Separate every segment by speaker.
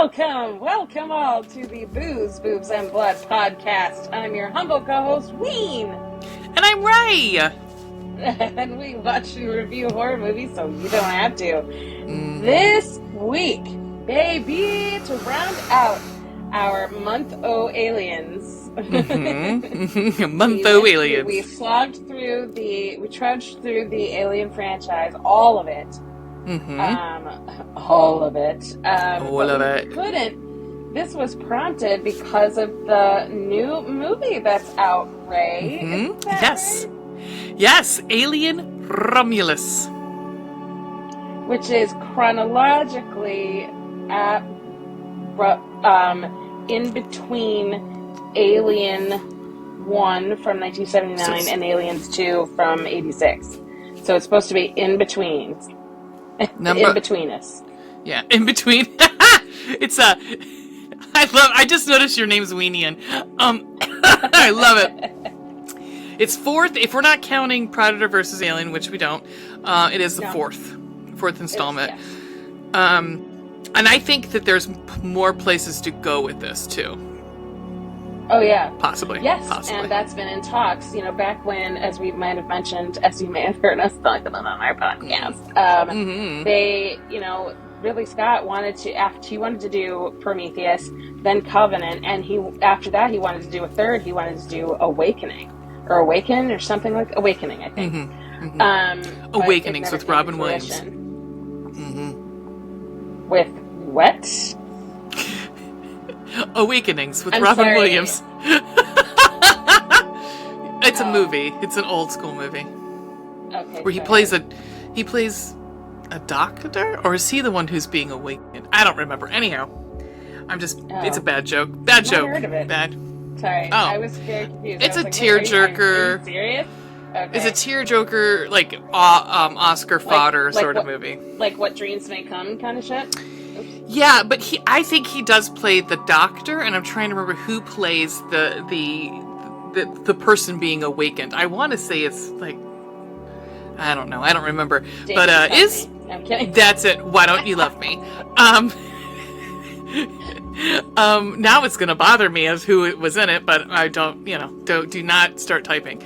Speaker 1: Welcome all to the Booze, Boobs, and Blood podcast. I'm your humble co-host, Ween.
Speaker 2: And I'm Ray.
Speaker 1: And we watch and review horror movies so you don't have to. This week, baby, to round out our month-o aliens.
Speaker 2: Month-o aliens.
Speaker 1: We trudged through the Alien franchise, all of it. All of it. Couldn't. This was prompted because of the new movie that's out, Ray.
Speaker 2: Yes.
Speaker 1: Right?
Speaker 2: Yes, Alien Romulus.
Speaker 1: Which is chronologically in between Alien 1 from 1979 and Aliens 2 from 86. So it's supposed to be in between. In between us.
Speaker 2: Yeah, in between. It's I just noticed your name's Weenian. I love it. It's fourth, if we're not counting Predator versus Alien, which we don't, it is the fourth installment. And I think that there's more places to go with this too.
Speaker 1: Oh yeah,
Speaker 2: possibly.
Speaker 1: Yes,
Speaker 2: possibly.
Speaker 1: And that's been in talks. You know, back when, as we might have mentioned, as you may have heard us talk about on our podcast, they, Ridley Scott wanted to do Prometheus, then Covenant, and after that he wanted to do a third. He wanted to do Awakening or something like Awakening, I think.
Speaker 2: Awakenings with Robin Williams.
Speaker 1: With what?
Speaker 2: Awakenings with Robin Williams. It's a movie. It's an old school movie.
Speaker 1: Okay.
Speaker 2: Where he plays a doctor, or is he the one who's being awakened? I don't remember. Anyhow, it's a bad joke. Bad joke.
Speaker 1: Heard of it.
Speaker 2: Bad.
Speaker 1: Sorry, I was very confused.
Speaker 2: It's a tearjerker.
Speaker 1: Are you serious? Okay.
Speaker 2: It's a tearjerker, like Oscar fodder sort of movie.
Speaker 1: Like What Dreams May Come kind of shit?
Speaker 2: Yeah, but I think he does play the doctor, and I'm trying to remember who plays the person being awakened. I want to say it's like, I don't know, I don't remember. But
Speaker 1: I'm kidding.
Speaker 2: That's it. Why Don't You Love Me? Now it's gonna bother me as who it was in it, but I don't. Do not start typing.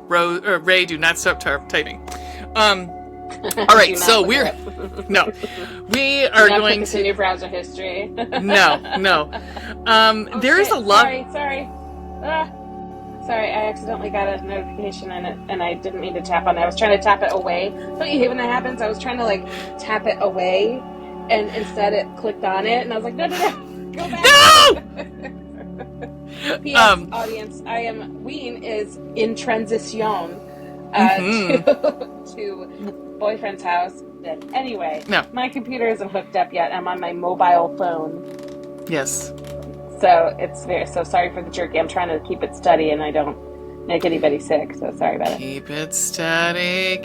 Speaker 2: Ray, do not start typing. All right, so we are going to
Speaker 1: continue browser history.
Speaker 2: No. There is a lot.
Speaker 1: Sorry, I accidentally got a notification and I didn't mean to tap on it. I was trying to tap it away. Don't you hate when that happens? I was trying to tap it away, and instead it clicked on it, and I was like, no, go back. No. P.S. Audience, Ween is in transition to boyfriend's house. Anyway, my computer isn't hooked up yet. I'm on my mobile phone.
Speaker 2: Yes.
Speaker 1: So it's so sorry for the jerky. I'm trying to keep it steady and I don't make anybody sick. So sorry about it.
Speaker 2: Keep it steady.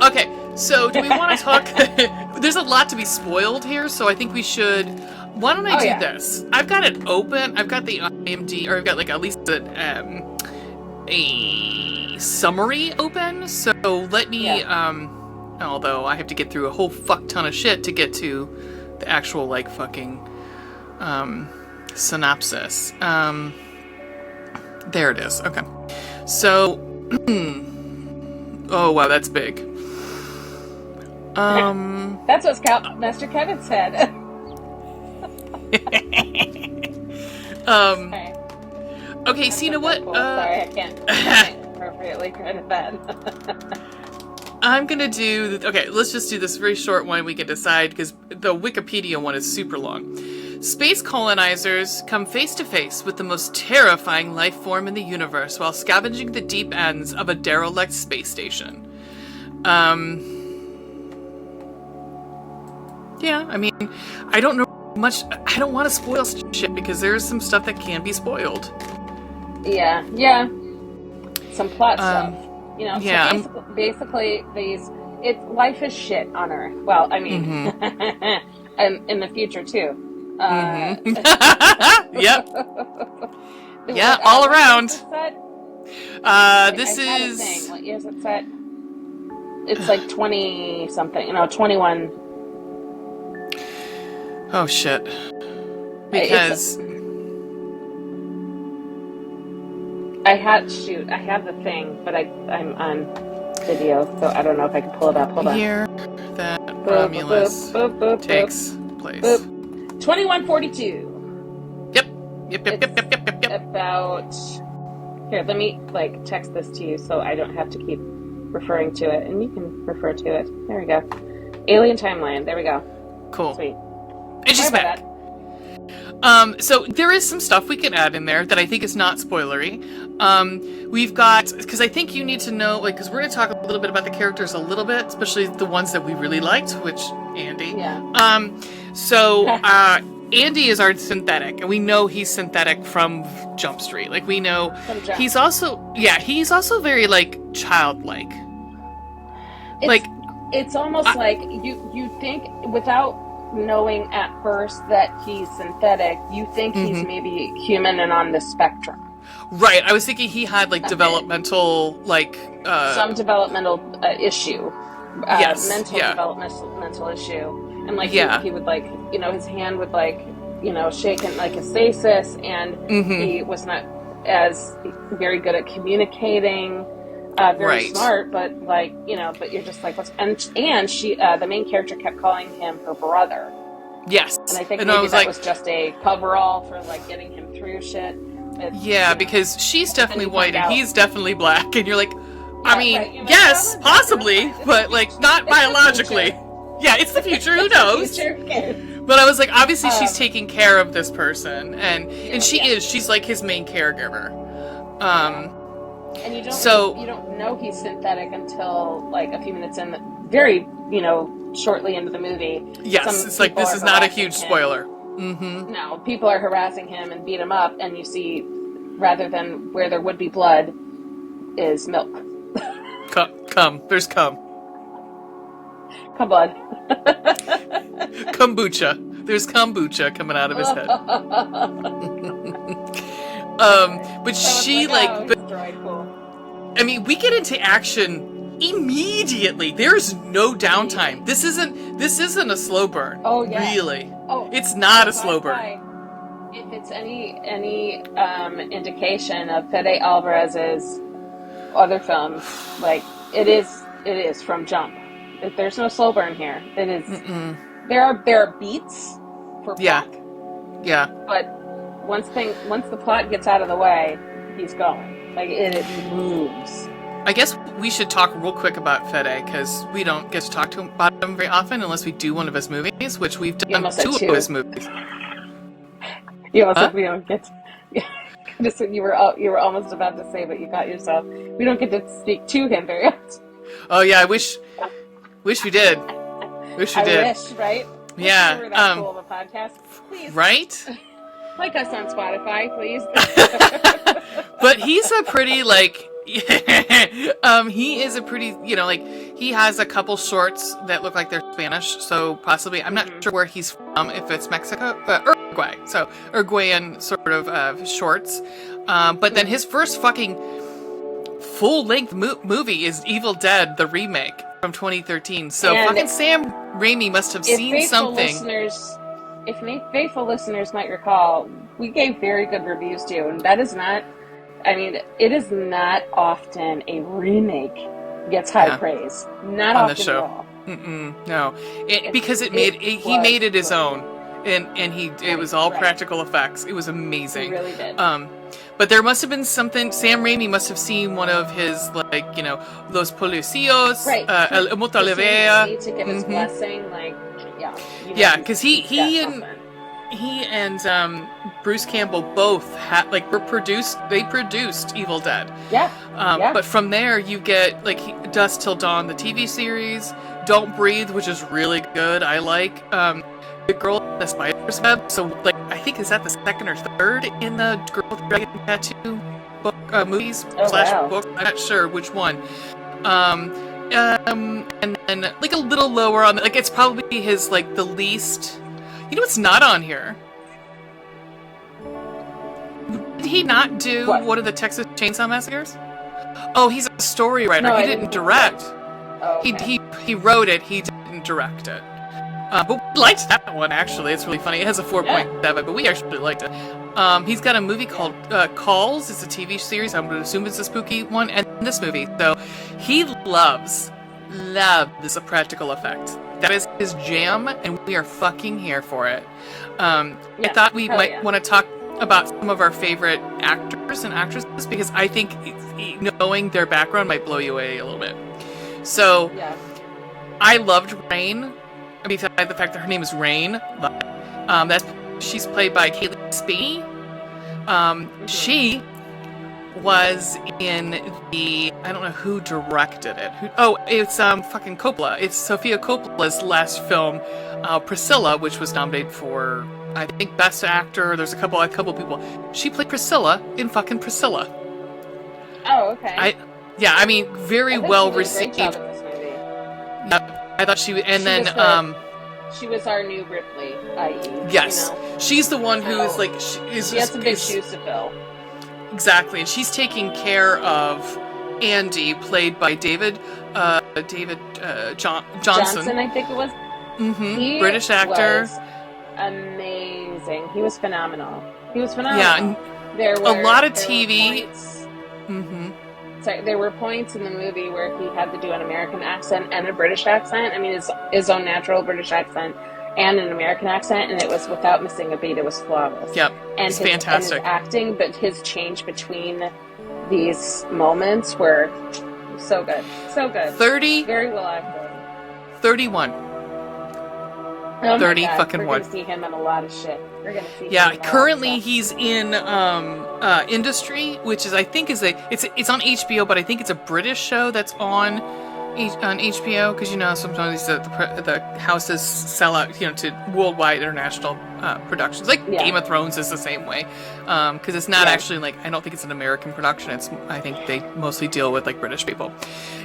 Speaker 2: Okay, so do we want to talk? There's a lot to be spoiled here, so I think we should. Why don't I do this? I've got it open. I've got the IMDb, or I've got at least a summary open. So let me. Although I have to get through a whole fuck ton of shit to get to the actual fucking synopsis. There it is. Okay. So, oh wow, that's big.
Speaker 1: That's what Scoutmaster Kevin said.
Speaker 2: Okay, so you know what?
Speaker 1: Cool. Sorry, I can't appropriately credit that.
Speaker 2: I'm gonna do... Okay, let's just do this very short one. We can decide, because the Wikipedia one is super long. Space colonizers come face to face with the most terrifying life form in the universe while scavenging the deep ends of a derelict space station. Yeah, I mean, I don't know much. I don't want to spoil shit because there's some stuff that can be spoiled.
Speaker 1: Yeah. Some plot stuff. So basically life is shit on Earth. Well, I mean, and in the future too.
Speaker 2: Yep. Yeah, all around. This is.
Speaker 1: What year is it set? It's 20 something. 21.
Speaker 2: Oh shit. Because
Speaker 1: I have the thing, but I'm on video, so I don't know if I can pull it up. Hold on.
Speaker 2: Here that Romulus takes place.
Speaker 1: 2142.
Speaker 2: Yep.
Speaker 1: About here, let me text this to you so I don't have to keep referring to it, and you can refer to it. There we go. Alien timeline. There we go.
Speaker 2: Cool.
Speaker 1: Sweet.
Speaker 2: And she's back. So there is some stuff we can add in there that I think is not spoilery. We've got, because I think you need to know, because we're going to talk a little bit about the characters a little bit, especially the ones that we really liked, which Andy.
Speaker 1: Yeah.
Speaker 2: Andy is our synthetic, and we know he's synthetic from Jump Street. Like, we know he's also very, childlike.
Speaker 1: It's almost like you think, without knowing at first that he's synthetic, you think he's maybe human and on the spectrum.
Speaker 2: Right. I was thinking he had, developmental,
Speaker 1: some developmental issue.
Speaker 2: Yes.
Speaker 1: Developmental issue. And he would his hand would shake in a stasis, and he was not as very good at communicating, very smart, but but you're just what's, and she the main character kept calling him her brother.
Speaker 2: Yes.
Speaker 1: And I think maybe that was just a coverall for getting him through shit.
Speaker 2: Because she's definitely white and he's definitely black, and you're like, yes, possibly, but not biologically. Yeah, it's the future. Who knows? But I was like, obviously, she's taking care of this person, and she is. She's his main caregiver.
Speaker 1: And you don't know he's synthetic until a few minutes in, very shortly into the movie.
Speaker 2: Yes, it's this is not a huge spoiler. Mm-hmm.
Speaker 1: No, people are harassing him and beat him up, and you see, rather than where there would be blood, is milk.
Speaker 2: Cum. There's cum.
Speaker 1: Cum blood.
Speaker 2: Kombucha. There's kombucha coming out of his head. But she
Speaker 1: cool.
Speaker 2: I mean, we get into action immediately. There's no downtime. This isn't a slow burn.
Speaker 1: Oh yeah.
Speaker 2: Really.
Speaker 1: Oh,
Speaker 2: it's not a slow burn.
Speaker 1: If it's any indication of Fede Alverez's other films, it is from Jump. There's no slow burn here. It is. Mm-mm. There are beats for plot.
Speaker 2: Yeah.
Speaker 1: But once the plot gets out of the way, he's going. It moves.
Speaker 2: I guess we should talk real quick about Fede, because we don't get to talk about him very often unless we do one of his movies, which we've done two of his movies.
Speaker 1: You almost said we don't get to, you were almost about to say, but you got yourself. We don't get to speak to him very often.
Speaker 2: Oh yeah, I wish we did. Wish,
Speaker 1: right?
Speaker 2: Yeah.
Speaker 1: We were that cool of a podcast. Please.
Speaker 2: Right?
Speaker 1: Like us on Spotify, please.
Speaker 2: But he's a pretty he is a pretty, he has a couple shorts that look like they're Spanish, so possibly, I'm not sure where he's from, if it's Mexico, Uruguay, so Uruguayan sort of shorts, but then his first fucking full-length movie is Evil Dead, the remake from 2013, so fucking Sam Raimi must have seen something.
Speaker 1: If faithful listeners might recall, we gave very good reviews too, and that is not, it is not often a remake gets high praise. Not
Speaker 2: on
Speaker 1: often
Speaker 2: the show.
Speaker 1: At all.
Speaker 2: No, because he made it his own, and it was all practical effects. It was amazing.
Speaker 1: He really did.
Speaker 2: But there must have been something. Sam Raimi must have seen one of his Los Policíos, El Motalevea.
Speaker 1: Need to give his blessing,
Speaker 2: because he and Bruce Campbell both had produced Evil Dead. But from there you get Dusk Till Dawn, the TV series, Don't Breathe, which is really good. I like The Girl in the Spider's Web. So I think is that the second or third in the Girl with the Dragon Tattoo book movies / book. I'm not sure which one. And then a little lower on it's probably his the least. You know what's not on here? Did he not do one of the Texas Chainsaw Massacres? Oh, he's a story writer.
Speaker 1: No,
Speaker 2: he didn't direct.
Speaker 1: Oh, okay.
Speaker 2: He wrote it. He didn't direct it. But we liked that one, actually. It's really funny. It has a 4.7, but we actually liked it. He's got a movie called Calls. It's a TV series. I'm going to assume it's a spooky one. And this movie. So he loves a practical effect. That is his jam, and we are fucking here for it. I thought we might want to talk about some of our favorite actors and actresses, because I think knowing their background might blow you away a little bit. So, I loved Rain, besides the fact that her name is Rain. She's played by Kaylee Spacey. She was in the, I don't know who directed it. It's fucking Coppola. It's Sofia Coppola's last film, Priscilla, which was nominated for, I think, Best Actor. There's a couple people. She played Priscilla in fucking Priscilla.
Speaker 1: Oh, okay.
Speaker 2: Very well received.
Speaker 1: Great job in this movie.
Speaker 2: Yep. I thought she
Speaker 1: was our new Ripley, i.e.
Speaker 2: Yes. She's the one who's like
Speaker 1: she has some big shoes to fill.
Speaker 2: Exactly, and she's taking care of Andy, played by David Johnson,
Speaker 1: I think it was.
Speaker 2: Mm-hmm. British actor.
Speaker 1: Was amazing. He was phenomenal.
Speaker 2: Yeah, and
Speaker 1: there were
Speaker 2: a lot of TV.
Speaker 1: Sorry, there were points in the movie where he had to do an American accent and a British accent. I mean, his own natural British accent and an American accent, and it was without missing a beat. It was flawless.
Speaker 2: Yep,
Speaker 1: it's
Speaker 2: fantastic.
Speaker 1: And his acting, but his change between these moments were so good. So good.
Speaker 2: 30.
Speaker 1: Very well acted.
Speaker 2: 31.
Speaker 1: Oh
Speaker 2: 30
Speaker 1: God,
Speaker 2: fucking
Speaker 1: we're
Speaker 2: one.
Speaker 1: We're going to see him in a lot of shit. We're going to see him in
Speaker 2: currently he's in Industry, which is, I think, it's on HBO, but I think it's a British show that's on HBO, because sometimes the houses sell out to worldwide international productions. Game of Thrones is the same way, because it's not actually I don't think it's an American production. I think they mostly deal with British people.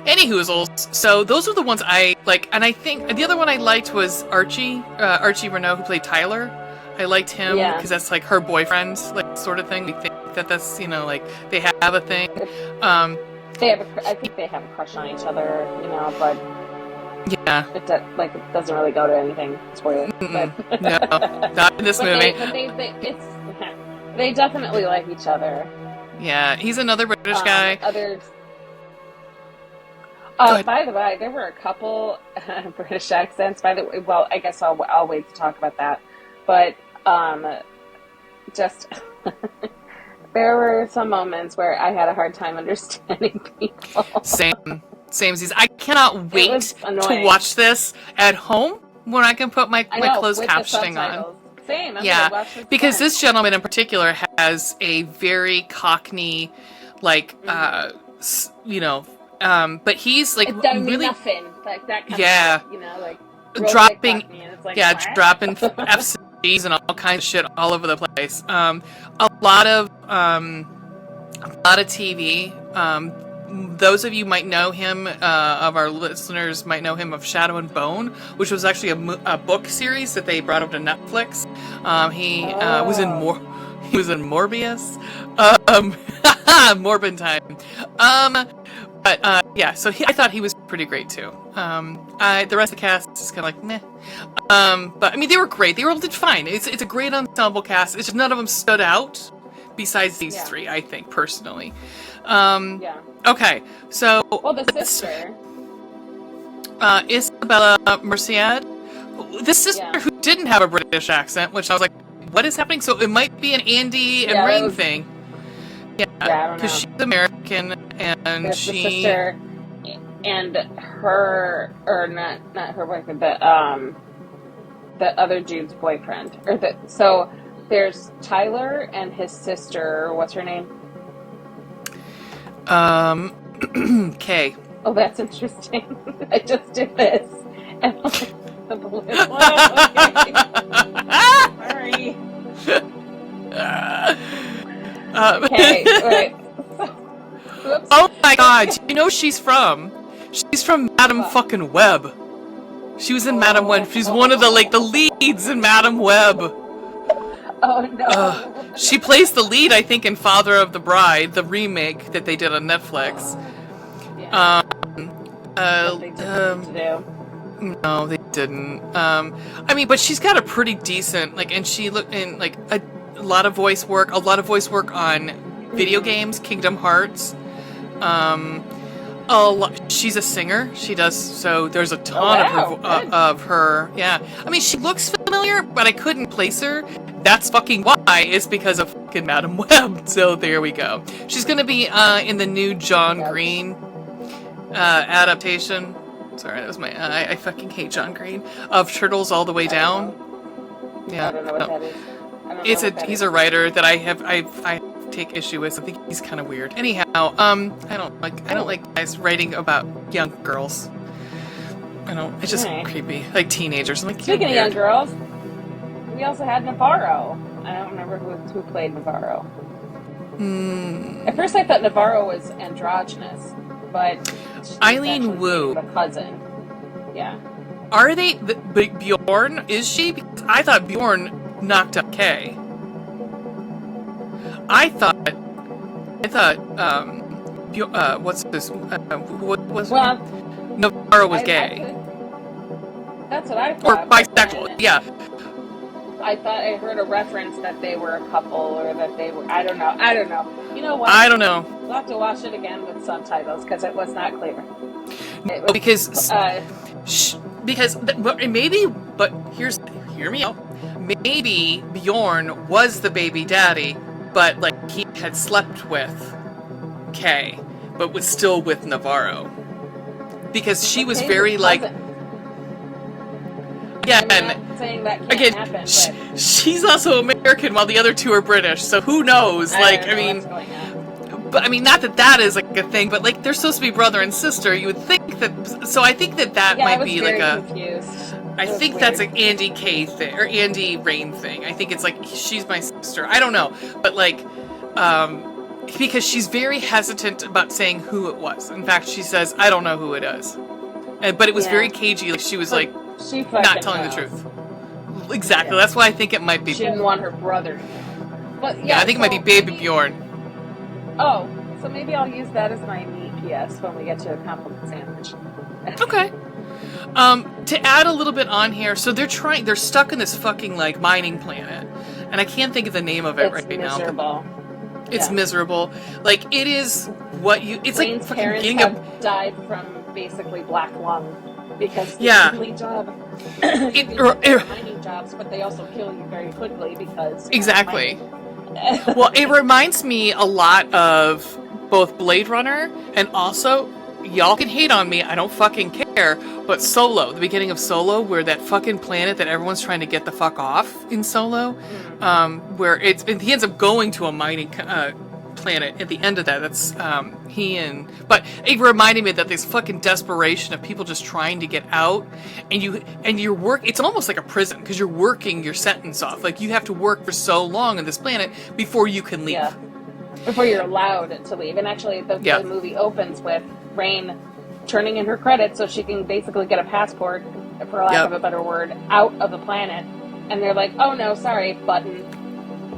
Speaker 2: Anywhoozles, so those are the ones I like, and I think the other one I liked was Archie Renault, who played Tyler. I liked him because that's her boyfriend sort of thing. We think that's they have a thing.
Speaker 1: I think they have a crush on each other, but it doesn't really go to anything. Spoiler.
Speaker 2: No, not in this movie.
Speaker 1: They definitely like each other.
Speaker 2: Yeah, he's another British guy.
Speaker 1: By the way, there were a couple British accents. By the way, well, I guess I'll wait to talk about that. But just. There were some moments where I had a hard time understanding people. Samesies. I cannot wait to watch this at home when I can put my closed captioning on. Same.
Speaker 2: Because this gentleman in particular has a very Cockney, but he's really
Speaker 1: nothing, that kind of
Speaker 2: dropping,
Speaker 1: Cockney,
Speaker 2: dropping F's and all kinds of shit all over the place. A lot of TV. Those of you might know him, of our listeners might know him of Shadow and Bone, which was actually a book series that they brought up to Netflix. He was in Morbius. Morbin time. So I thought he was pretty great too. The rest of the cast is kind of meh. But I mean, they were great. They all did fine. It's a great ensemble cast. It's just none of them stood out besides these three, I think, personally. Okay, so
Speaker 1: the sister,
Speaker 2: Isabella Merciad, this sister who didn't have a British accent, which I was like, what is happening? So it might be an Andy and Rain thing. Because she's American, and
Speaker 1: the sister and her, or not her boyfriend, but the other dude's boyfriend, so there's Tyler and his sister. What's her name?
Speaker 2: Kay.
Speaker 1: Oh, that's interesting. I just did this, and the blue one. Okay. Sorry. Okay, right.
Speaker 2: Oh my God! Do you know who she's from? She's from Madam fucking Web. She was in Madam Web. She's one of the leads in Madam Web.
Speaker 1: Oh no!
Speaker 2: She plays the lead, I think, in Father of the Bride, the remake that they did on Netflix. No, they didn't. I mean, but she's got a pretty decent, like, and she looked in, like, a lot of voice work on video games, Kingdom Hearts. She's a singer. She does, so there's a ton of her. Yeah. I mean, she looks familiar, but I couldn't place her. That's fucking why. It's because of fucking Madam Web. So there we go. She's gonna be in the new John Green adaptation. Sorry, that was my. I fucking hate John Green of Turtles All the Way Down. Yeah,
Speaker 1: I don't know what that is.
Speaker 2: He's a writer that I take issue with. I think he's kind of weird. Anyhow, I don't like guys writing about young girls. It's just creepy, like teenagers. I'm like,
Speaker 1: speaking of young girls, we also had Navarro. I don't remember who played Navarro. At first, I thought Navarro was androgynous, but
Speaker 2: Eileen Wu,
Speaker 1: the cousin. Yeah.
Speaker 2: Are they? Bjorn? Is she? Because I thought Bjorn knocked up Kay. I thought. What's this? What was?
Speaker 1: Well,
Speaker 2: Navarro was gay.
Speaker 1: That's what I thought.
Speaker 2: Or bisexual. Yeah.
Speaker 1: I thought I heard a reference that they were a couple, or that they were. I don't know. You know what?
Speaker 2: I don't know.
Speaker 1: We'll have to watch it again with subtitles because it was not clear.
Speaker 2: Maybe, but hear me out. Maybe Bjorn was the baby daddy, but like he had slept with Kay, but was still with Navarro because she was very like. Yeah, and
Speaker 1: saying that can't
Speaker 2: again,
Speaker 1: happen,
Speaker 2: she's also American while the other two are British, so who knows? Not that is like a thing, but like they're supposed to be brother and sister. You would think that. So I think that might be like a.
Speaker 1: Confused.
Speaker 2: I think that's an Andy Kay thing or Andy Rain thing. I think it's like she's my sister. I don't know, but like, because she's very hesitant about saying who it was. In fact, she says, "I don't know who it is," but it was very cagey. Like she was like.
Speaker 1: She
Speaker 2: not telling the truth. Exactly. Yeah. That's why I think it might be.
Speaker 1: She didn't want her brother. But
Speaker 2: I think it might be Baby Bjorn.
Speaker 1: Oh, so maybe I'll use that as my EPS when we get to a compliment sandwich.
Speaker 2: Okay. To add a little bit on here, so they're stuck in this fucking like mining planet, and I can't think of the name of it right now. It's miserable. Like it is what you. It's
Speaker 1: Wayne's
Speaker 2: like fucking
Speaker 1: parents
Speaker 2: getting
Speaker 1: have died from basically black lung. Because the only job mining jobs, but they also kill you very quickly because
Speaker 2: exactly. Well, it reminds me a lot of both Blade Runner and also y'all can hate on me, I don't fucking care, but Solo, the beginning of Solo, where that fucking planet that everyone's trying to get the fuck off in Solo, where he ends up going to a mining planet at the end of that. That's but it reminded me that this fucking desperation of people just trying to get out, and your work, it's almost like a prison because you're working your sentence off. Like you have to work for so long on this planet before you can leave.
Speaker 1: Yeah. Before you're allowed to leave. And actually the movie opens with Rain turning in her credits so she can basically get a passport, for lack of a better word, out of the planet. And they're like, "Oh no, sorry, button.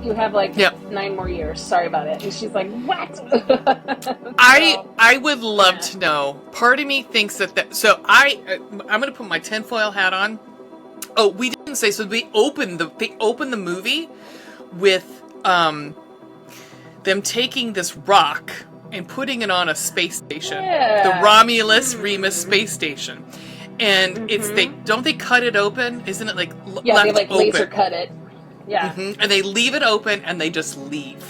Speaker 1: You have 9 more years. Sorry about it." And she's like, "What?"
Speaker 2: I would love to know. Part of me thinks that so I'm going to put my tinfoil hat on. Oh, we didn't say so. They opened the movie with them taking this rock and putting it on a space station, the Romulus Remus space station, and they cut it open? Isn't it like left
Speaker 1: they
Speaker 2: open?
Speaker 1: Laser cut it. Yeah.
Speaker 2: Mm-hmm. And they leave it open and they just leave.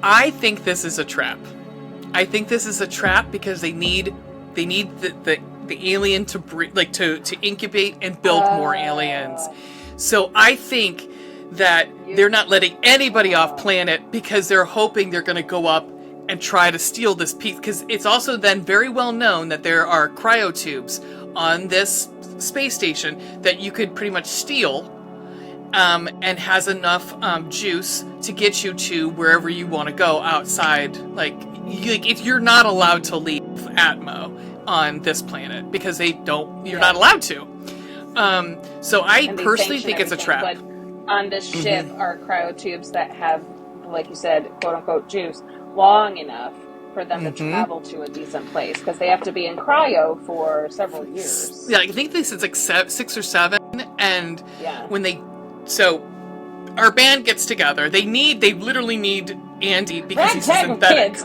Speaker 2: I think this is a trap. I think this is a trap because they need the alien to to incubate and build more aliens. So I think that they're not letting anybody off planet because they're hoping they're going to go up and try to steal this piece, because it's also then very well known that there are cryotubes on this space station that you could pretty much steal. And has enough juice to get you to wherever you want to go outside. If you're not allowed to leave Atmo on this planet because you're not allowed to. So I personally think it's a trap.
Speaker 1: But on this ship are cryotubes that have, like you said, quote unquote juice, long enough for them to travel to a decent place, because they have to be in cryo for several years.
Speaker 2: Yeah, I think they said it's like 6 or 7, and
Speaker 1: Yeah.
Speaker 2: so our band gets together. They literally need Andy because he's a synthetic.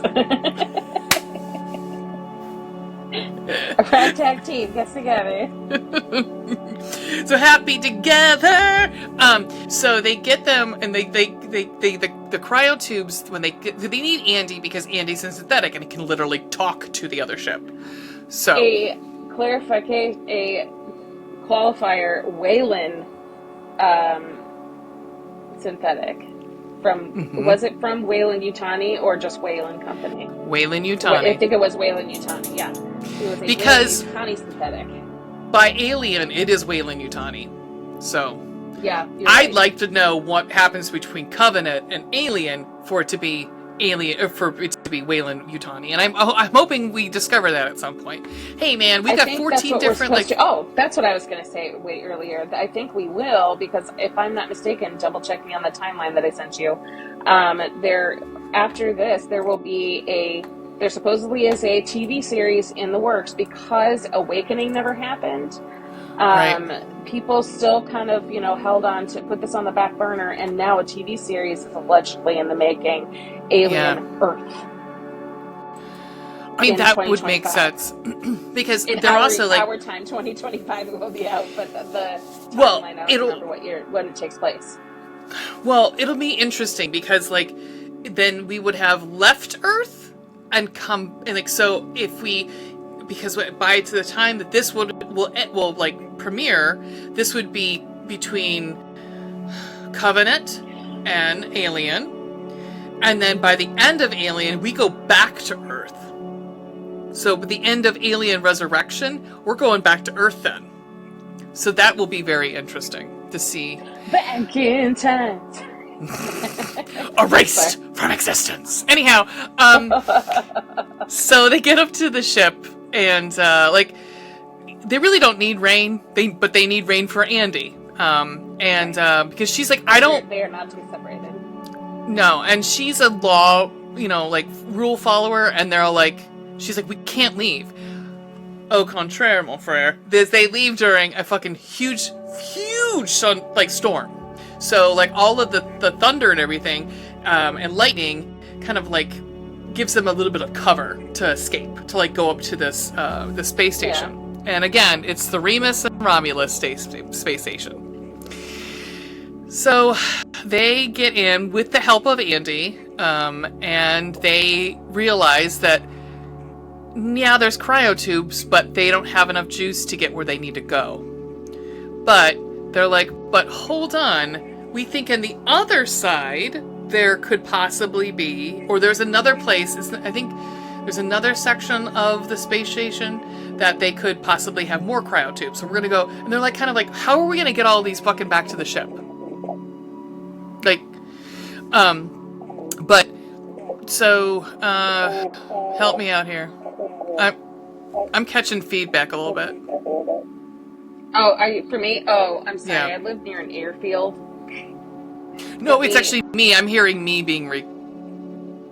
Speaker 1: A ragtag team gets together.
Speaker 2: So happy together. So they get them, and the cryo tubes, when they need Andy because Andy's a synthetic and he can literally talk to the other ship. So
Speaker 1: a qualifier, Weyland synthetic from was it from Weyland-Yutani or just Weyland Company?
Speaker 2: Weyland-Yutani.
Speaker 1: I think it was Weyland-Yutani. Yeah, it was a Weyland-Yutani synthetic.
Speaker 2: By alien, it is Weyland-Yutani. So
Speaker 1: yeah,
Speaker 2: I'd like to know what happens between Covenant and Alien for it to be Weyland-Yutani, and I'm hoping we discover that at some point. Hey man, we've got 14 different
Speaker 1: that's what I was going to say way earlier. I think we will, because if I'm not mistaken, double check me on the timeline that I sent you. After this, there supposedly is a TV series in the works, because Awakening never happened.
Speaker 2: Right.
Speaker 1: People still kind of, held on to put this on the back burner, and now a TV series is allegedly in the making. Alien Earth.
Speaker 2: I mean, that would make sense because they're also like
Speaker 1: our time 2025 it will be out, but the timeline, I don't remember when it takes place.
Speaker 2: Well, it'll be interesting because then we would have left Earth and come and because by the time that this will premiere, this would be between Covenant and Alien, and then by the end of Alien, we go back to Earth. So at the end of Alien Resurrection, we're going back to Earth then. So that will be very interesting to see.
Speaker 1: Back in time.
Speaker 2: Erased from existence. Anyhow, so they get up to the ship, and they really don't need rain, but they need rain for Andy. Because she's like,
Speaker 1: They are not to be separated.
Speaker 2: No, and she's a law, rule follower, and they're all she's like, we can't leave. Au contraire, mon frère. They leave during a fucking huge storm. So, all of the thunder and everything, and lightning kind of, gives them a little bit of cover to escape, to, go up to this, the space station. Yeah. And again, it's the Rolumus and Romulus space station. So they get in with the help of Andy, and they realize that, there's cryotubes, but they don't have enough juice to get where they need to go. But they're but hold on, we think on the other side there could possibly be, or there's another place, I think there's another section of the space station that they could possibly have more cryotubes. So we're going to go, and they're how are we going to get all these fucking back to the ship? But, so, help me out here. I'm catching feedback a little bit.
Speaker 1: Oh, are you, for me? Oh, I'm sorry.
Speaker 2: Yeah.
Speaker 1: I live near an airfield.
Speaker 2: No, it's actually me. I'm hearing me being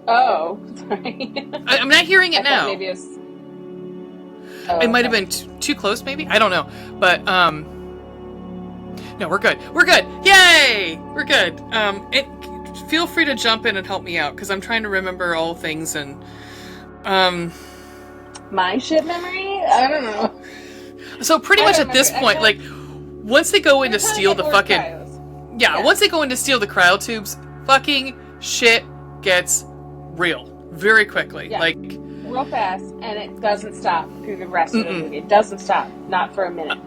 Speaker 1: Oh, sorry.
Speaker 2: I'm not hearing it now.
Speaker 1: Maybe it was...
Speaker 2: It might have been too close, maybe? I don't know. But, no, we're good. We're good. Yay! We're good. Feel free to jump in and help me out, because I'm trying to remember all things, and,
Speaker 1: my shit memory? I don't know.
Speaker 2: So pretty much at this point, once they go in to steal the fucking... Yeah, once they go in to steal the cryotubes, fucking shit gets real. Very quickly.
Speaker 1: Yeah. Real fast, and it doesn't stop through the rest of the movie. It doesn't stop. Not for a minute.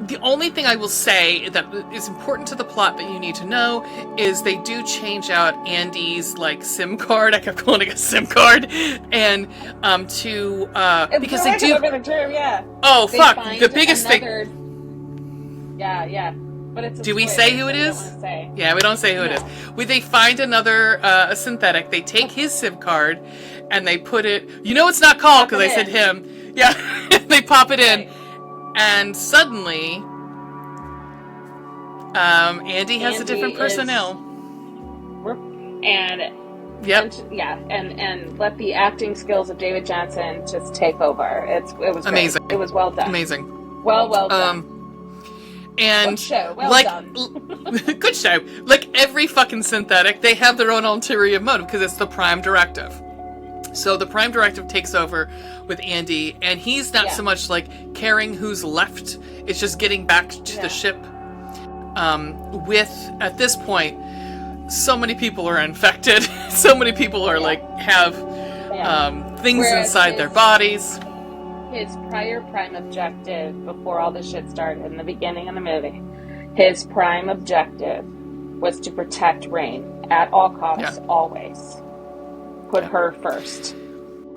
Speaker 2: The only thing I will say that is important to the plot that you need to know is they do change out Andy's SIM card. I kept calling it a SIM card, and because they do.
Speaker 1: The term, yeah.
Speaker 2: Oh fuck! The biggest thing.
Speaker 1: Yeah. But it's.
Speaker 2: Do we say who it is? Yeah, we don't say who it is. They find another a synthetic. They take his SIM card, and they put it. It's not called because I said him. Yeah, they pop it in. And suddenly, Andy has a different personnel.
Speaker 1: And
Speaker 2: Yep.
Speaker 1: And let the acting skills of David Johnson just take over. It was
Speaker 2: amazing.
Speaker 1: Great. It was well done.
Speaker 2: Amazing.
Speaker 1: Well done.
Speaker 2: And
Speaker 1: good show. Well done.
Speaker 2: Good show. Like every fucking synthetic, they have their own ulterior motive because it's the Prime Directive. So the Prime Directive takes over with Andy, and he's not so much like caring who's left. It's just getting back to the ship. With, at this point, so many people are infected. So many people are have things inside their bodies.
Speaker 1: His prior prime objective before all this shit started in the beginning of the movie, his prime objective was to protect Rain at all costs, always. Put her first.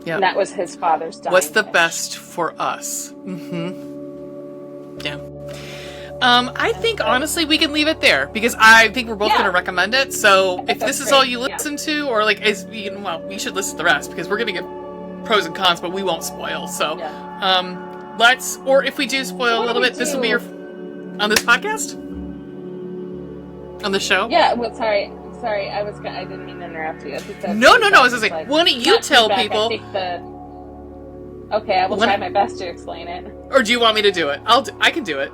Speaker 1: Yeah. And that was his father's dying
Speaker 2: What's the
Speaker 1: wish.
Speaker 2: best for us? Mm-hmm. Yeah. I think, honestly, we can leave it there, because I think we're both going to recommend it, so if this is all you listen to, or, you should listen to the rest, because we're going to give pros and cons, but we won't spoil, so, or if we do spoil a little bit, this will be your, on this podcast? On the show?
Speaker 1: Yeah, well, sorry, I didn't mean to interrupt you.
Speaker 2: No, I was going to say, why don't you tell people?
Speaker 1: Okay, I will try my best to explain it.
Speaker 2: Or do you want me to do it? I can do it.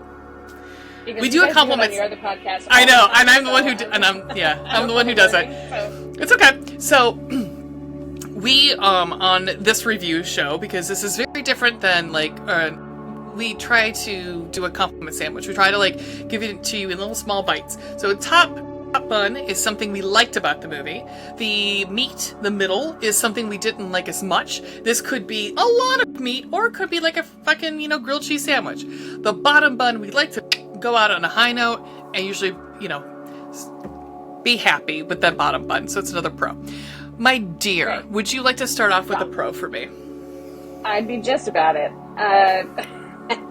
Speaker 1: Because
Speaker 2: we do a compliment.
Speaker 1: Your other podcast.
Speaker 2: I know, and I'm the one who, I'm the one who does it. It's okay. So we on this review show, because this is very different than we try to do a compliment sandwich. We try to give it to you in little small bites. So top bun is something we liked about the movie. The meat, the middle, is something we didn't like as much. This could be a lot of meat, or it could be like a fucking, grilled cheese sandwich. The bottom bun, we like to go out on a high note and usually, be happy with that bottom bun. So it's another pro. My dear, would you like to start off with a pro for me?
Speaker 1: I'd be just about it.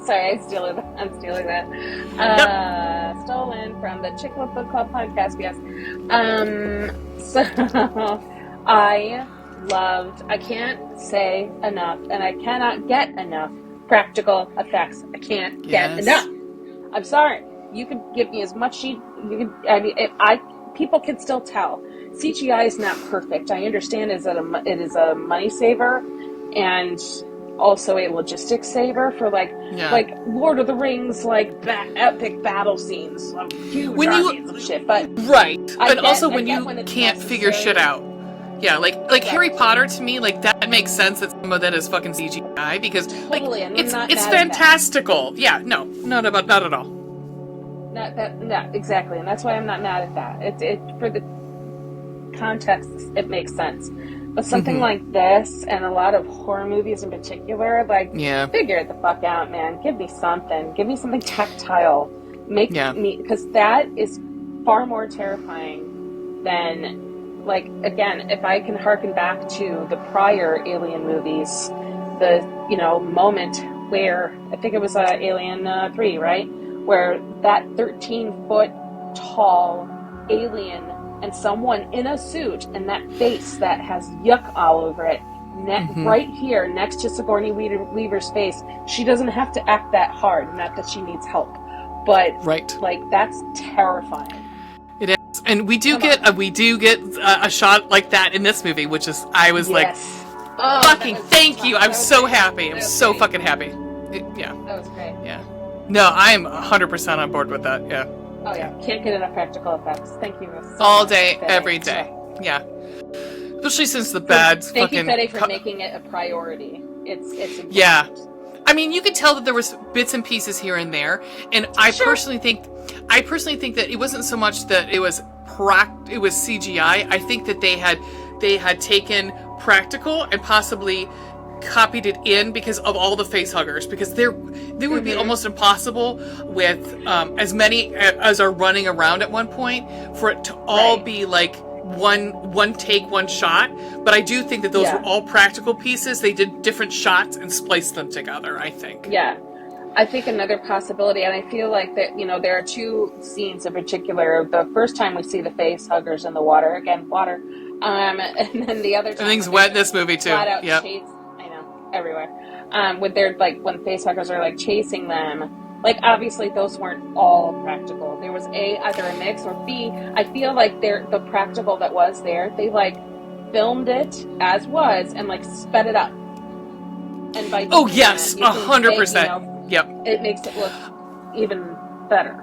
Speaker 1: Sorry, I'm stealing that. Stolen from the Chicklet Book Club podcast, yes. So I can't say enough, and I cannot get enough practical effects. I can't get enough. I'm sorry. You could give me as much people can still tell. CGI is not perfect. I understand it is a money saver, and also a logistics saver for like Lord of the Rings, epic battle scenes of huge armies of shit. But
Speaker 2: but also when you can't figure shit out. Yeah, Harry Potter, to me, that makes sense that some of that is fucking CGI, because it's fantastical. Yeah, no, not at all.
Speaker 1: Not exactly, and that's why I'm not mad at that. It for the context, it makes sense. But something like this, and a lot of horror movies in particular, figure it the fuck out, man. Give me something tactile. Make me, because that is far more terrifying than, again, if I can harken back to the prior Alien movies, the, moment where, I think it was Alien 3, right? Where that 13-foot tall alien and someone in a suit and that face that has yuck all over it, right here next to Sigourney Weaver's face, she doesn't have to act that hard. Not that she needs help, but that's terrifying.
Speaker 2: It is, and we do get a shot like that in this movie, which is fucking thank you. I'm so happy. I'm so fucking happy.
Speaker 1: That was great.
Speaker 2: Yeah. No, I'm 100% on board with that. Yeah.
Speaker 1: Oh yeah, can't get enough practical effects. Thank you so
Speaker 2: all
Speaker 1: much,
Speaker 2: day,
Speaker 1: Fede.
Speaker 2: every day. Yeah. Especially since the bad
Speaker 1: Thank you, Fede, for making it a priority. It's important.
Speaker 2: Yeah. I mean, you could tell that there was bits and pieces here and there, and I personally think that it wasn't so much that it was CGI. I think that they had taken practical and possibly copied it in because of all the face huggers, because there would be almost impossible with as many as are running around at one point for it to all be one take, one shot. But I do think that those were all practical pieces. They did different shots and spliced them together, I think.
Speaker 1: Yeah. I think another possibility, and I feel like that, there are two scenes in particular. The first time we see the face huggers in the water, water, and then the other time
Speaker 2: everything's wet in this movie too.
Speaker 1: Yep. Everywhere. When facehuggers are chasing them, obviously those weren't all practical. There was either a mix, or B, I feel like the practical that was there, they filmed it as was and like sped it up. And by
Speaker 2: oh yes, 100%. Yep.
Speaker 1: It makes it look even better.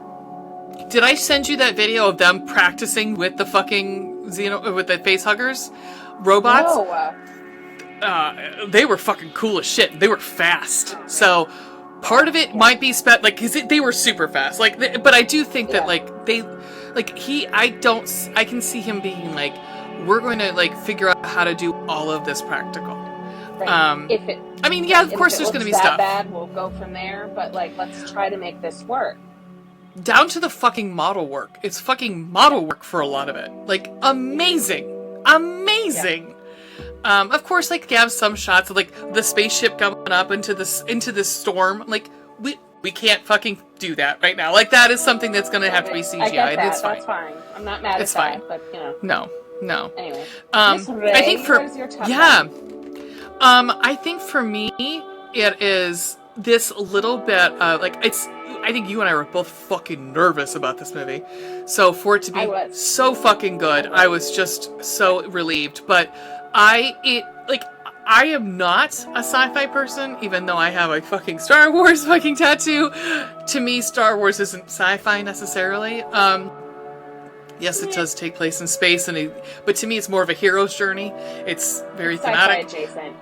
Speaker 2: Did I send you that video of them practicing with the fucking with the face huggers robots?
Speaker 1: No.
Speaker 2: They were fucking cool as shit. They were fast. So part of it might be like, cause they were super fast. Like, but I do think that like I can see him being like, we're going to like figure out how to do all of this practical.
Speaker 1: Right.
Speaker 2: Of course there's going to be stuff.
Speaker 1: Bad, we'll go from there. But like, let's try to make this work.
Speaker 2: Down to the fucking model work. It's fucking model work for a lot of it. Like, amazing. Yeah. Of course, like, you have some shots of, like, the spaceship coming up into this storm. Like, we can't fucking do that right now. Like, that is something that's going to have to be CGI.
Speaker 1: I get that.
Speaker 2: It's fine.
Speaker 1: That's fine. I'm not mad at that, but, you know.
Speaker 2: No.
Speaker 1: Anyway.
Speaker 2: Miss Ray, I think for...
Speaker 1: what is your top
Speaker 2: one? I think for me, it is this little bit of, like, I think you and I were both fucking nervous about this movie. So for it to be so fucking good, I was just so relieved. But I am not a sci-fi person, even though I have a fucking Star Wars fucking tattoo. To me, Star Wars isn't sci-fi necessarily. Yes, it does take place in space, but to me, it's more of a hero's journey. It's very thematic.
Speaker 1: Sci-fi adjacent.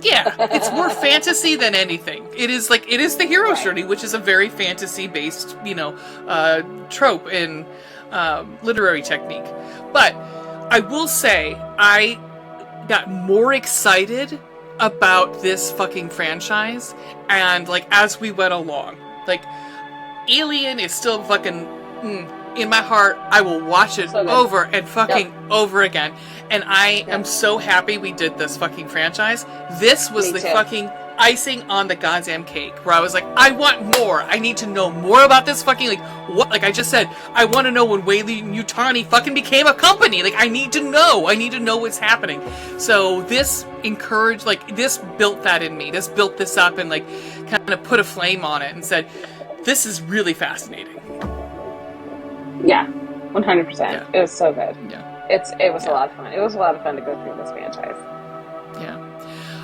Speaker 2: Yeah, it's more fantasy than anything. It is the hero's journey, which is a very fantasy-based, trope in literary technique. But I will say, I got more excited about this fucking franchise, and like as we went along, like Alien is still fucking in my heart. I will watch it over and fucking over again. And I am so happy we did this fucking franchise. This was the fucking icing on the goddamn cake, where I was like, I want more. I need to know more about this fucking, like, what, like I just said, I want to know when Weyland-Yutani fucking became a company. Like, I need to know what's happening. So this encouraged, like, this built that in me. This built this up and, like, kind of put a flame on it and said, this is really fascinating.
Speaker 1: Yeah, 100%.
Speaker 2: Yeah.
Speaker 1: It was so good.
Speaker 2: Yeah.
Speaker 1: It was a lot of fun. It was a lot of fun to go through this franchise.
Speaker 2: Yeah.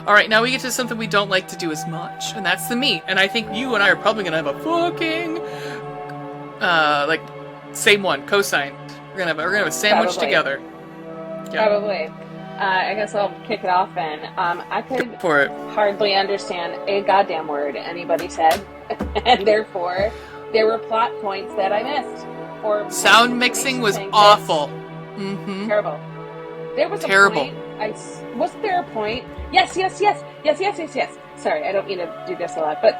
Speaker 2: All right, now we get to something we don't like to do as much, and that's the meat. And I think you and I are probably going to have a fucking, same one, cosine. We're gonna have a sandwich together. Yeah.
Speaker 1: Probably. I guess I'll kick it off then. I could
Speaker 2: for it.
Speaker 1: hardly understand a goddamn word anybody said, and therefore there were plot points that I missed. Or
Speaker 2: sound mixing was awful. Mm-hmm.
Speaker 1: Terrible. There was
Speaker 2: terrible.
Speaker 1: A point. Wasn't there a point? Yes. Sorry, I don't mean to do this a lot, but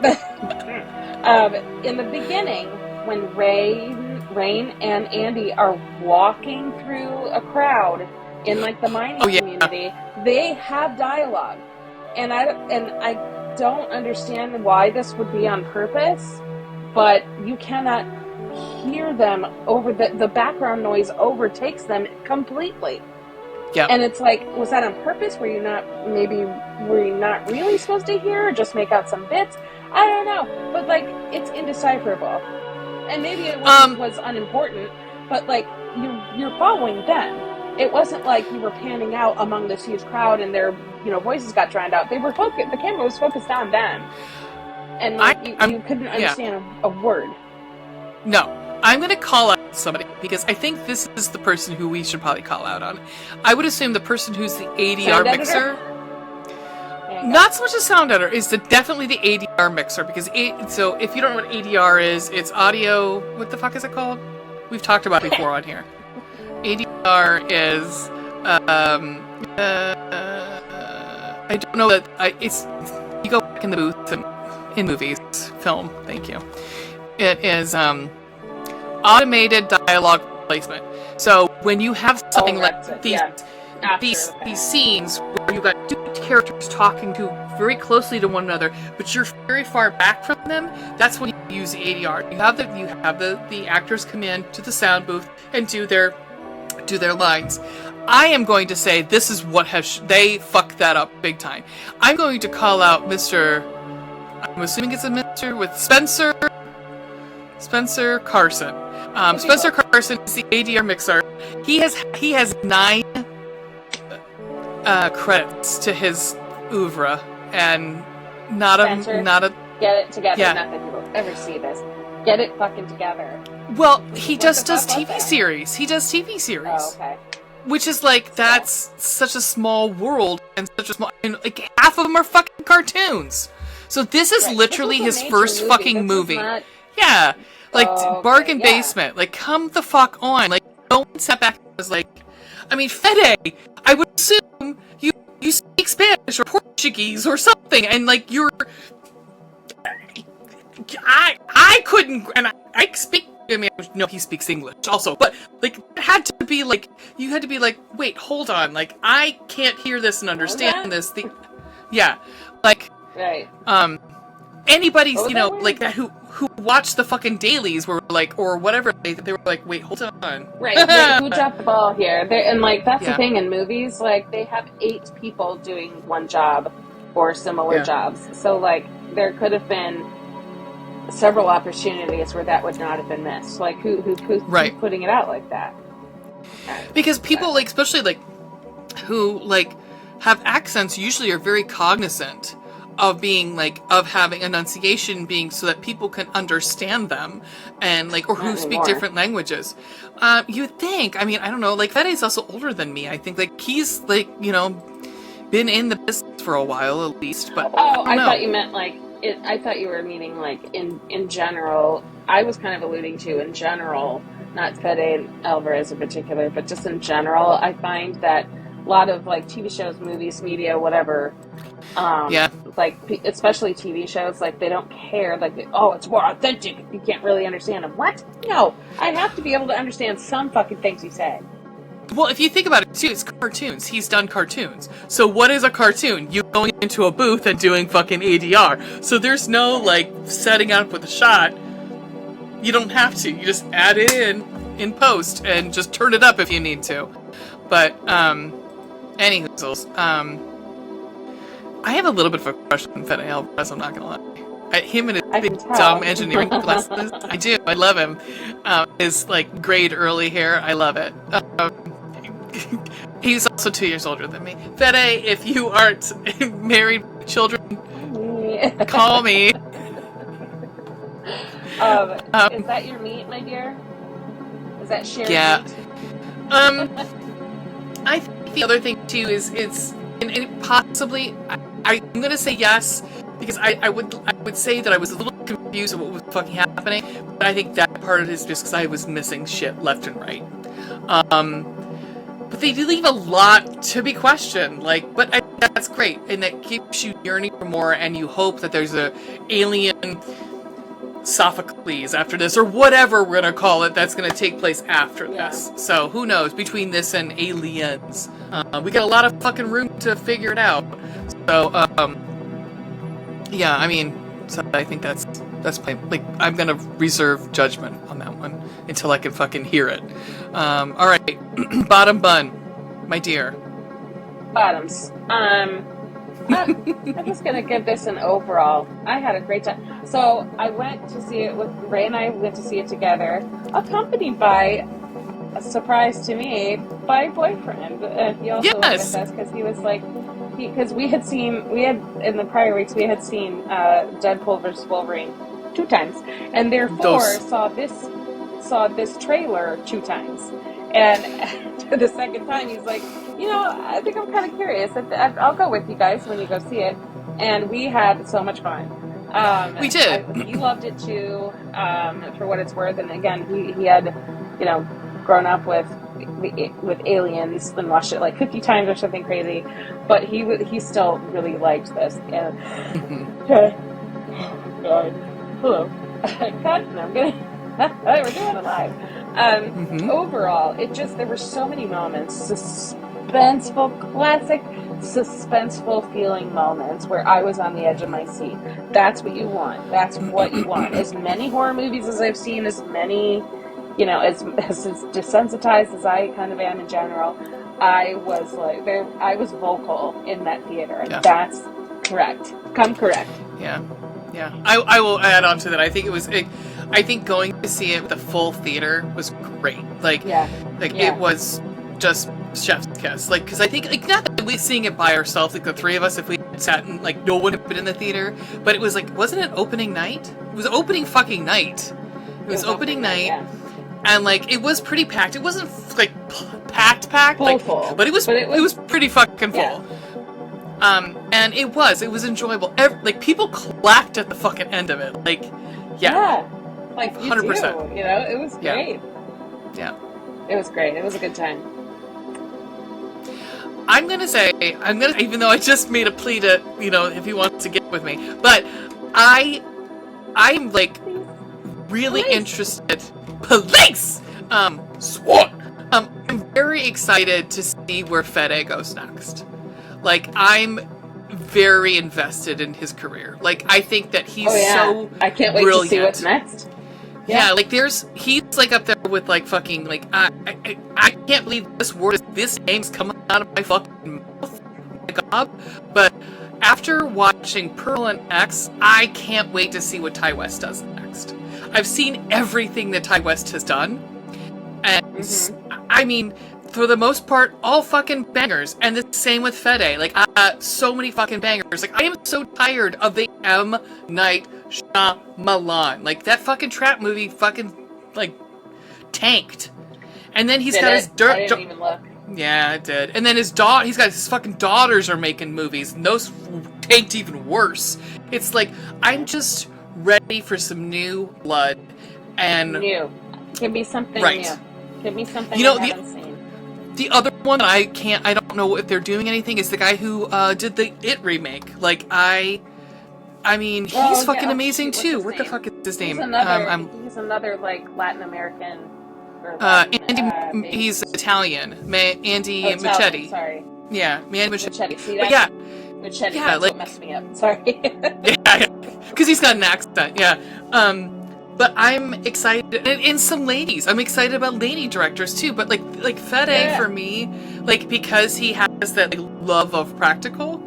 Speaker 1: in the beginning, when Rain and Andy are walking through a crowd in like the mining community, they have dialogue, and I don't understand why this would be on purpose, but you cannot hear them over the background noise overtakes them completely.
Speaker 2: Yeah.
Speaker 1: And it's like, was that on purpose? Were you not really supposed to hear or just make out some bits? I don't know. But like, it's indecipherable. And maybe it was unimportant, but like, you're following them. It wasn't like you were panning out among this huge crowd and their, voices got drowned out. They were focused, the camera was focused on them. And like, you couldn't understand a word.
Speaker 2: No. I'm going to call out somebody, because I think this is the person who we should probably call out on. I would assume the person who's the ADR mixer, not so much a sound editor, is definitely the ADR mixer, because so if you don't know what ADR is, it's audio, what the fuck is it called? We've talked about it before on here. ADR is, I don't know that, it's, you go back in the booth and in movies, film, thank you. It is, automated dialogue placement. So when you have something like these scenes where you've got two characters talking to very closely to one another, but you're very far back from them, that's when you use the ADR. You have the actors come in to the sound booth and do their lines. I am going to say this is what they fucked that up big time. I'm going to call out I'm assuming it's a Mr. with Spencer Carson. Spencer Carson is the ADR mixer. He has 9 credits to his oeuvre, and
Speaker 1: Spencer,
Speaker 2: not a.
Speaker 1: get it together.
Speaker 2: Yeah.
Speaker 1: Not that you will ever see this. Get it fucking together.
Speaker 2: Well, he just does
Speaker 1: fuck was
Speaker 2: TV
Speaker 1: that?
Speaker 2: series. He does TV series.
Speaker 1: Oh, okay.
Speaker 2: Which is like, that's such a small world, and such a small, and like half of them are fucking cartoons. So this is literally
Speaker 1: This was a
Speaker 2: his
Speaker 1: major
Speaker 2: first
Speaker 1: movie.
Speaker 2: fucking
Speaker 1: This was
Speaker 2: movie.
Speaker 1: not-
Speaker 2: Yeah, like
Speaker 1: Okay,
Speaker 2: Bargain
Speaker 1: yeah.
Speaker 2: Basement. Like, come the fuck on. Like, no one sat back and was like, I mean, Fede, I would assume you speak Spanish or Portuguese or something, and like you're, I couldn't, and I speak. I mean, no, he speaks English also, but like, it had to be like, you had to be like, wait, hold on, like, I can't hear this and understand this. Yeah, like,
Speaker 1: Right.
Speaker 2: anybody's,
Speaker 1: Oh,
Speaker 2: you know,
Speaker 1: that
Speaker 2: like that who watched the fucking dailies were like, or whatever, they were like, wait, hold on.
Speaker 1: Right. Wait, who dropped the ball here? And like, that's
Speaker 2: Yeah.
Speaker 1: the thing in movies. Like, they have 8 people doing one job or similar jobs. So like, there could have been several opportunities where that would not have been missed. Like, who's putting it out like that?
Speaker 2: Because people, like, especially like who like have accents, usually are very cognizant of being like, of having enunciation being so that people can understand them, and like, or who
Speaker 1: Not
Speaker 2: speak
Speaker 1: anymore.
Speaker 2: different languages. You'd think, I mean, I don't know, like, Fede's also older than me. I think, like, he's like, you know, been in the business for a while at least, but
Speaker 1: I
Speaker 2: know.
Speaker 1: thought you meant like, I thought you were meaning like in general. I was kind of alluding to in general, not Fede and Alverez in particular, but just in general, I find that a lot of like TV shows, movies, media, whatever, like especially TV shows, like they don't care, like, oh, it's more authentic. You can't really understand them. What? No, I have to be able to understand some fucking things you say.
Speaker 2: Well, if you think about it too, it's cartoons. He's done cartoons. So what is a cartoon? You going into a booth and doing fucking ADR. So there's no like setting up with a shot. You don't have to. You just add it in post and just turn it up if you need to. But anywho, I have a little bit of a crush on Fede Alvarez, I'm not gonna lie. Him and his big dumb engineering glasses. I do. I love him. His like grayed early hair. I love it. He's also 2 years older than me. Fede, if you aren't married with children, call me.
Speaker 1: Is that your meat, my dear? Is that shared meat?
Speaker 2: I think the other thing too is and possibly I'm gonna say yes, because I would say that I was a little confused with what was fucking happening, but I think that part of it is just because I was missing shit left and right. But they do leave a lot to be questioned, like, but that's great, and that keeps you yearning for more, and you hope that there's a alien Sophocles after this, or whatever we're gonna call it, that's gonna take place after this. So who knows, between this and Aliens, we got a lot of fucking room to figure it out. So yeah, I mean, so I think that's my, like, I'm gonna reserve judgment on that one until I can fucking hear it. All right, bottom bun, my dear.
Speaker 1: Bottoms. I'm just gonna give this an overall. I had a great time. So I went to see it with Ray, and I went to see it together, accompanied by, a surprise to me, my boyfriend. He also went with us because he was like, because we had in the prior weeks we had seen Deadpool vs. Wolverine 2 times, and therefore saw this trailer 2 times. And the second time, he's like, you know, I think I'm kind of curious. I'll go with you guys when you go see it. And we had so much fun.
Speaker 2: We did.
Speaker 1: He loved it too, for what it's worth. And again, he had, you know, grown up with Aliens and watched it like 50 times or something crazy. But he still really liked this. And hello, cut. And I'm gonna. We're doing it live. Overall, there were so many moments, classic suspenseful feeling moments where I was on the edge of my seat. That's what you want. That's what you want. As many horror movies as I've seen, as many, you know, as desensitized as I kind of am in general, I was vocal in that theater. Yeah. That's correct. Come correct.
Speaker 2: Yeah. I will add on to that. I think going to see it with a full theater was great. It was just chef's kiss. Like, because I think, like, not that we're seeing it by ourselves, like the three of us, if we had sat and, like, no one had been in the theater, but it was like, wasn't it opening night? It was opening fucking night. It was opening night.
Speaker 1: Yeah.
Speaker 2: And, like, it was pretty packed. It wasn't, like, packed, like,
Speaker 1: full.
Speaker 2: But it was pretty fucking full.
Speaker 1: Yeah.
Speaker 2: And it was enjoyable. Like, people clapped at the fucking end of it. Like, yeah.
Speaker 1: Like,
Speaker 2: 100%.
Speaker 1: You know, it was great.
Speaker 2: Yeah.
Speaker 1: It was great. It was a good time.
Speaker 2: I'm gonna say, even though I just made a plea to, you know, if he wants to get with me, but I'm like, really interested. Police! SWAT! I'm very excited to see where Fede goes next. Like, I'm very invested in his career. Like, I think that he's so
Speaker 1: I can't wait
Speaker 2: brilliant.
Speaker 1: to see what's next.
Speaker 2: Yeah, like, he's, like, up there with, like, fucking, like, I can't believe this name's coming out of my fucking mouth. Oh my God. But after watching Pearl and X, I can't wait to see what Ty West does next. I've seen everything that Ty West has done, and, I mean, for the most part, all fucking bangers. And the same with Fede. Like, so many fucking bangers. Like, I am so tired of the M. Night Shyamalan. Like, that fucking trap movie fucking, like, tanked. And then he's got his
Speaker 1: I didn't even look.
Speaker 2: Yeah, it did. And then he's got his fucking daughters are making movies, and those tanked even worse. It's like, I'm just ready for some new blood. And
Speaker 1: new. Give me something
Speaker 2: right.
Speaker 1: new. Give me something
Speaker 2: I
Speaker 1: haven't seen.
Speaker 2: The other one I don't know if they're doing anything, is the guy who did the It remake. Like, I mean, he's fucking amazing too. What the fuck is his name?
Speaker 1: He's another, like, Latin American. Or Latin,
Speaker 2: he's Italian. Andy
Speaker 1: Italian,
Speaker 2: Muschietti.
Speaker 1: Sorry.
Speaker 2: Yeah, Andy Muschietti.
Speaker 1: See
Speaker 2: that?
Speaker 1: Yeah. Muschietti, that's
Speaker 2: like,
Speaker 1: what messed me up. Sorry.
Speaker 2: Yeah, because he's got an accent. Yeah. But I'm excited, and some ladies. I'm excited about lady directors too. But like Fede for me, like, because he has that, like, love of practical.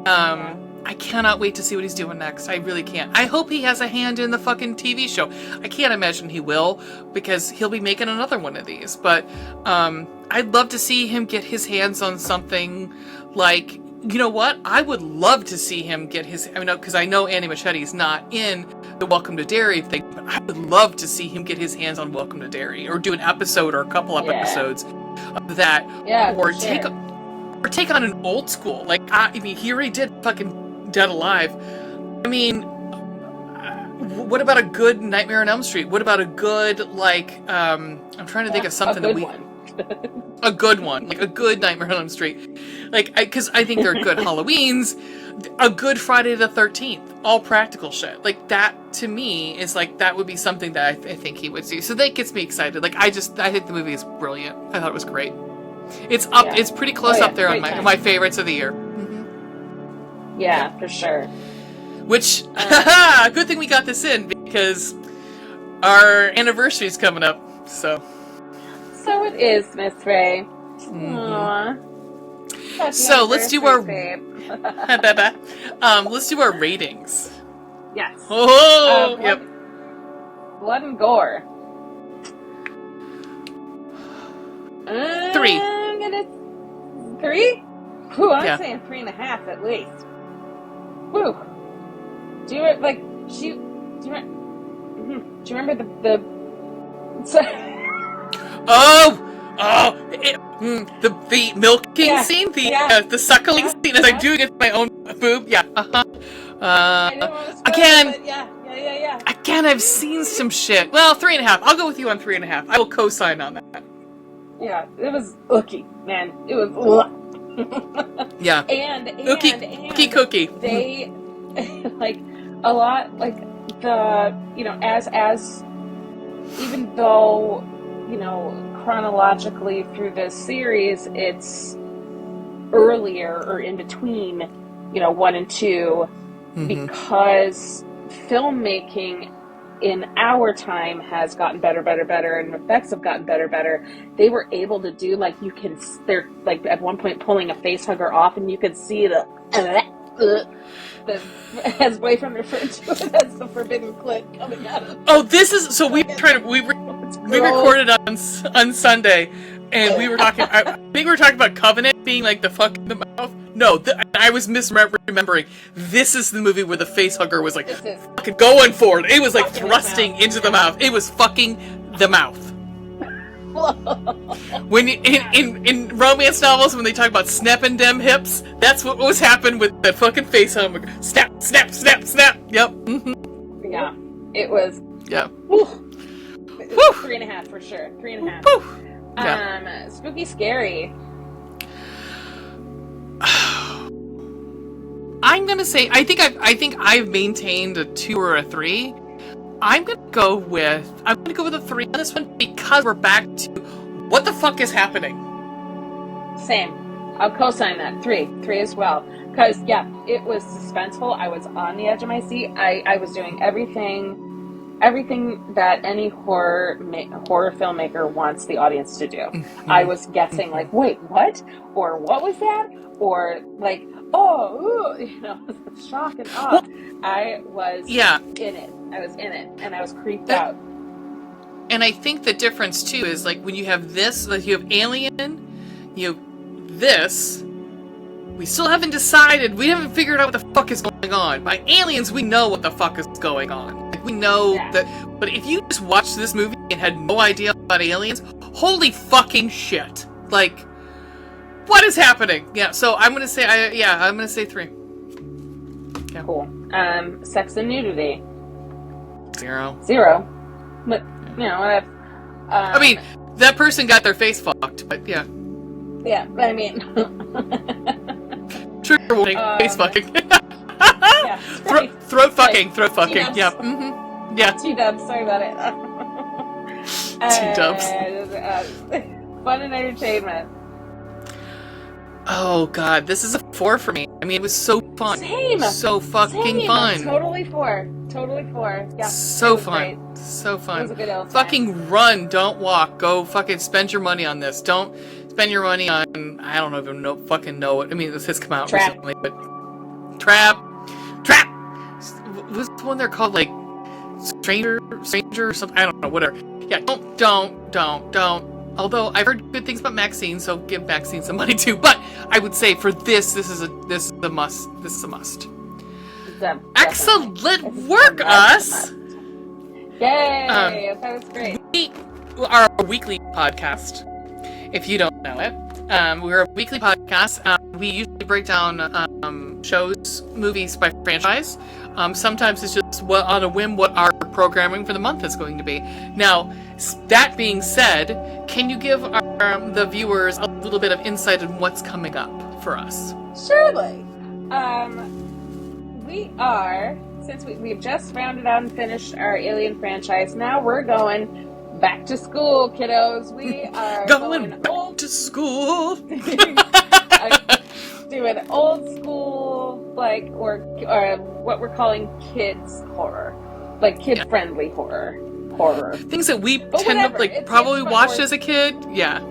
Speaker 2: I cannot wait to see what he's doing next. I really can't. I hope he has a hand in the fucking TV show. I can't imagine he will, because he'll be making another one of these. But I'd love to see him get his hands on something like. You know what? I would love to see him get his. I mean, because I know Andy Muschietti is not in the Welcome to Derry thing, but I would love to see him get his hands on Welcome to Derry, or do an episode or a couple of episodes of that, or take on an old school. Like, I mean, he already did fucking Dead Alive. I mean, what about a good Nightmare on Elm Street? What about a good, like, I'm trying to think of something that we. A good one, like a good Nightmare on Elm Street, like, because I think they're good Halloweens, a good Friday the 13th, all practical shit. Like, that to me is like, that would be something that I think he would do. So that gets me excited. Like, I think the movie is brilliant. I thought it was great. It's up. Yeah. It's pretty close up there on my favorites of the year. Mm-hmm.
Speaker 1: Yeah, for sure.
Speaker 2: Which, good thing we got this in, because our anniversary is coming up. So
Speaker 1: it is, Miss Ray.
Speaker 2: Mm-hmm. So let's do our let's do our ratings.
Speaker 1: Yes.
Speaker 2: Oh, yep.
Speaker 1: Blood and gore.
Speaker 2: 3.
Speaker 1: I'm gonna 3. Whew, I'm saying 3.5 at least. Whew. Do you like? Do you remember the
Speaker 2: the milking scene, the suckling scene, as I'm doing it with my own boob. Yeah. Again. Again, I've seen some shit. Well, 3.5. I'll go with you on 3.5. I will co-sign on that.
Speaker 1: Yeah, it was ooky, man. It was.
Speaker 2: Yeah.
Speaker 1: And
Speaker 2: ooky cookie.
Speaker 1: They like a lot, like the as even though chronologically through this series it's earlier or in between 1 and 2, because filmmaking in our time has gotten better, and effects have gotten better. They were able to do, like, they're like at one point pulling a face hugger off, and you could see the as boyfriend referred to it as the forbidden clit coming out of.
Speaker 2: Oh, this is so we We recorded on Sunday, and we were talking. I think we were talking about Covenant being like the fuck in the mouth. No, I was misremembering. This is the movie where the facehugger was like fucking going for it. It was like thrusting into the mouth. It was fucking the mouth. When in romance novels, when they talk about snapping them hips, that's what was happened with that fucking facehugger. Snap, snap, snap, snap. Yep. Mm-hmm.
Speaker 1: Yeah, it was.
Speaker 2: Yeah.
Speaker 1: Woo. 3.5 for sure. 3.5.
Speaker 2: Yeah.
Speaker 1: Spooky, scary.
Speaker 2: I'm gonna say I think I've maintained a 2 or a 3. I'm gonna go with a 3 on this one because we're back to what the fuck is happening.
Speaker 1: Same. I'll co-sign that. 3 as well. Because it was suspenseful. I was on the edge of my seat. I was doing everything that any horror filmmaker wants the audience to do. Mm-hmm. I was guessing like, wait, what? Or what was that? Or like, shock and awe. I was in it. I was in it, and I was creeped out.
Speaker 2: And I think the difference too is like when you have this, like you have Alien, you have this. We still haven't decided. We haven't figured out what the fuck is going on. By Aliens, we know what the fuck is going on. Like, we know that. But if you just watched this movie and had no idea about aliens, holy fucking shit! Like, what is happening? Yeah. So I'm gonna say, I'm gonna say 3. Yeah.
Speaker 1: Cool. Sex and nudity.
Speaker 2: 0.
Speaker 1: But whatever.
Speaker 2: I mean, that person got their face fucked, but yeah.
Speaker 1: Yeah, but I mean.
Speaker 2: Trigger warning, face fucking. Yeah, throat fucking.
Speaker 1: T-dubs.
Speaker 2: Yeah. Mm-hmm. Yeah.
Speaker 1: T-dubs, sorry about it.
Speaker 2: T-dubs.
Speaker 1: Fun and entertainment.
Speaker 2: Oh god, this is a 4 for me. I mean, it was so fun.
Speaker 1: Same.
Speaker 2: So fucking fun.
Speaker 1: Totally 4. Yeah.
Speaker 2: So fun.
Speaker 1: Great.
Speaker 2: So fun.
Speaker 1: It was a good old time.
Speaker 2: Fucking run, don't walk. Go fucking spend your money on this. Don't spend your money on, I don't even know what. I mean, this has come out recently, but Trap. What's the one they're called, like Stranger or something? I don't know, whatever. Yeah, don't. Although I've heard good things about Maxine, so give Maxine some money too. But I would say for this is a must. This is a must. Excellent work, us.
Speaker 1: Yay! That was great.
Speaker 2: We are a weekly podcast. If you don't know it, we're a weekly podcast. We usually break down shows, movies by franchise. Sometimes it's just on a whim what our programming for the month is going to be. Now, that being said, can you give the viewers a little bit of insight on what's coming up for us?
Speaker 1: Surely. We are, since we've just rounded out and finished our Alien franchise, now we're going back to school, kiddos. We are
Speaker 2: going back to school.
Speaker 1: Doing old school, like, or what we're calling kids horror, like kid-friendly horror.
Speaker 2: Things that we probably watched as a kid. Yeah.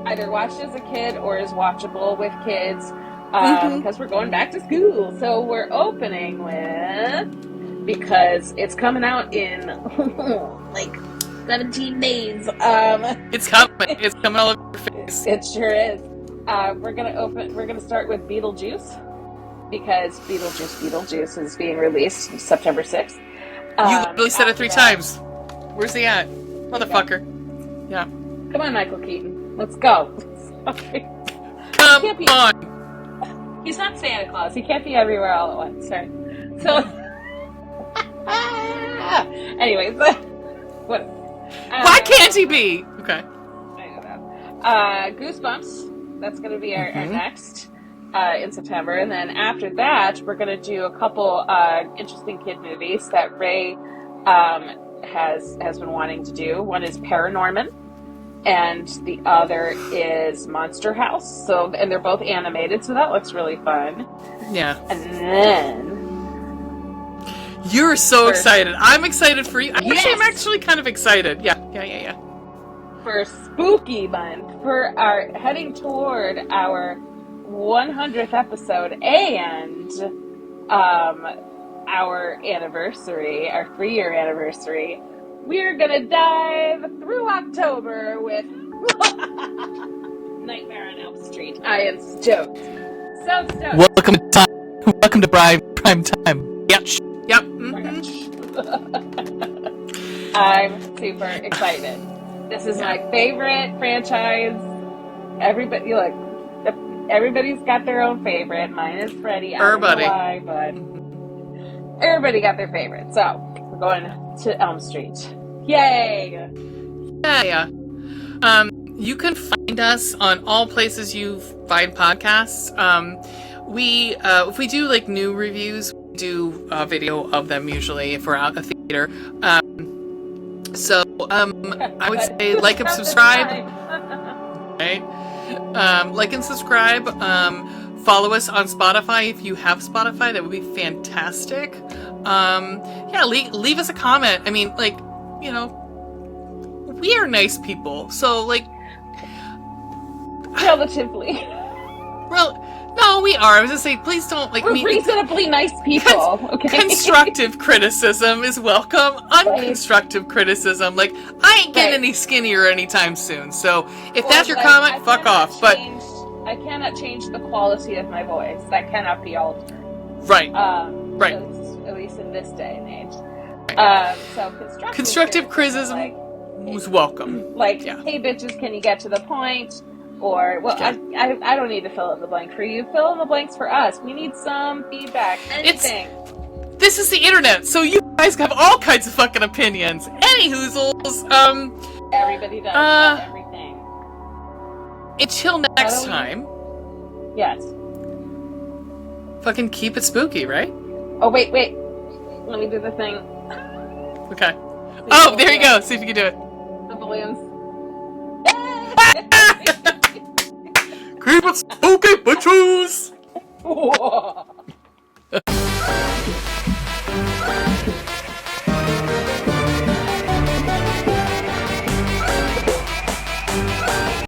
Speaker 1: Either watched as a kid or is watchable with kids, because we're going back to school. So we're opening with, because it's coming out in like 17 days.
Speaker 2: It's coming all over your face.
Speaker 1: It sure is. We're gonna start with Beetlejuice, because Beetlejuice is being released September 6th.
Speaker 2: You literally said it 3 times. Where's he at? Motherfucker. Yeah.
Speaker 1: Come on, Michael Keaton. Let's go.
Speaker 2: Come on.
Speaker 1: He's not Santa Claus. He can't be everywhere all at once. Sorry. So, anyways, what?
Speaker 2: Why can't he be? Okay.
Speaker 1: I know that. Goosebumps. That's going to be our next in September, and then after that, we're going to do a couple interesting kid movies that Ray has been wanting to do. One is Paranorman, and the other is Monster House. And they're both animated, so that looks really fun. Yeah. And then
Speaker 2: you're so excited. I'm excited for you. I'm actually kind of excited. Yeah.
Speaker 1: For Spooky Month, for our heading toward our 100th episode and our anniversary, our 3-year anniversary, we're gonna dive through October with Nightmare on Elm Street. I am stoked. So stoked.
Speaker 2: Welcome to prime time. Yep.
Speaker 1: I'm super excited. This is my favorite franchise. Everybody's got their own favorite. Mine is Freddy. I don't know why, but everybody got their favorite. So we're going to Elm Street. Yay!
Speaker 2: Yeah. You can find us on all places you find podcasts. If we do like new reviews, we do a video of them usually if we're out in the theater. I would say like and subscribe. Right? Like and subscribe. Follow us on Spotify if you have Spotify. That would be fantastic. Leave us a comment. I mean, like, you know, we are nice people. So, like,
Speaker 1: relatively.
Speaker 2: Well, no, we are. I was gonna say, please don't like.
Speaker 1: We're reasonably nice people. Okay.
Speaker 2: Constructive criticism is welcome. Unconstructive criticism, like, I ain't getting any skinnier anytime soon. So if that's your comment, fuck off. But
Speaker 1: I cannot change the quality of my voice. That cannot be altered.
Speaker 2: Right.
Speaker 1: Right. At least in this day and age. So constructive criticism
Speaker 2: was welcome.
Speaker 1: Like, hey bitches, can you get to the point? Or, well, I don't need to fill in the blank for you. Fill in the blanks for us. We need some feedback. Anything.
Speaker 2: This is the internet, so you guys have all kinds of fucking opinions. Any hoozles.
Speaker 1: Everybody does everything.
Speaker 2: Until next time.
Speaker 1: Yes.
Speaker 2: Fucking keep it spooky, right?
Speaker 1: Oh, wait. Let me do the thing.
Speaker 2: Okay. Oh, there you go. See if you can do it.
Speaker 1: The balloons.
Speaker 2: Keep it spooky, bitches!